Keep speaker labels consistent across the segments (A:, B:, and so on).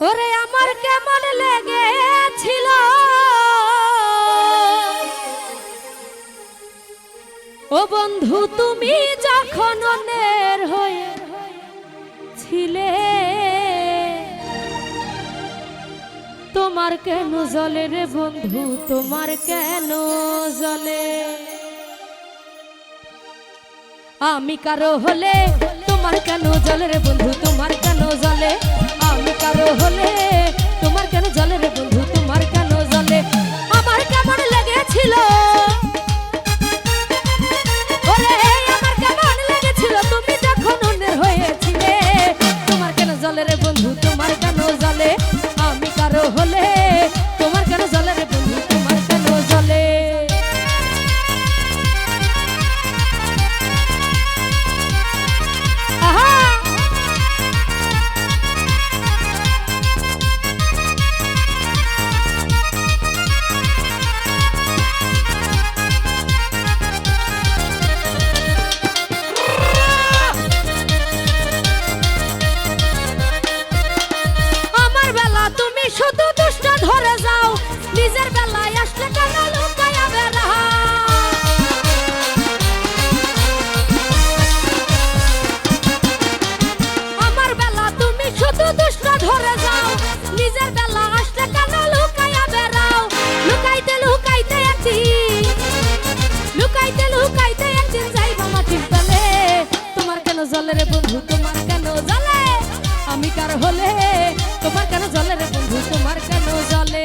A: ওরে আমার কেমন লেগেছিল ও বন্ধু তুমি যখন অন্যের হয়েছিলে তোমার কেন জ্বলে রে বন্ধু তোমার কেন জ্বলে আমি কারো হলে তোমার কেন জ্বলে রে বন্ধু তোমার কেন জ্বলে আমি কারো হলে তোমার কেন জ্বলে রে বন্ধু তোমার কেন জ্বলে আমার কেমন লেগেছিল ওরে আমার কেমন লেগেছিল তুমি যখন অন্যের হয়েছিলে তোমার কেন জ্বলে রে বন্ধু তোমার কেন জ্বলে আমি কারো হলে তোমার কেন জ্বলে রে বন্ধু তোমার কেন জ্বলে শুধু দুষ্ট ধরে যাও নিজের বেলায় আসলে কেন লুকায়া বেড়াও আমার বেলা তুমি শুধু দুষ্ট ধরে যাও নিজের বেলা আসলে কেন লুকায়া বেড়াও লুকাইতে লুকাইতে একদিন যাইবা মাটির তলে তোমার কেন জ্বলে রে বন্ধু তোমার কেন জ্বলে আমি কার হলে তোমার কেন জ্বলে রে বন্ধু তোমার কেন জ্বলে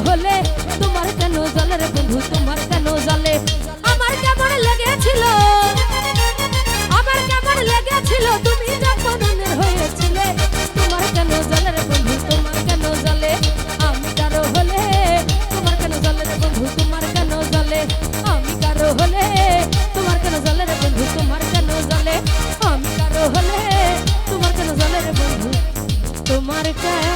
A: হলে তোমার কেন জ্বলে রে বন্ধু তোমার কেন জ্বলে আমার কেমন লেগেছিল তুমি যখন অন্যের হয়েছিলে তোমার কেন জ্বলে রে বন্ধু তোমার কেন জ্বলে আমি কারো হলে তোমার কেন জ্বলে রে বন্ধু তোমার কেন জ্বলে আমি কারো হলে তোমার কেন জ্বলে রে বন্ধু তোমার কেন জ্বলে আমি কারো হলে তোমার কেন জ্বলে রে বন্ধু তোমার কেন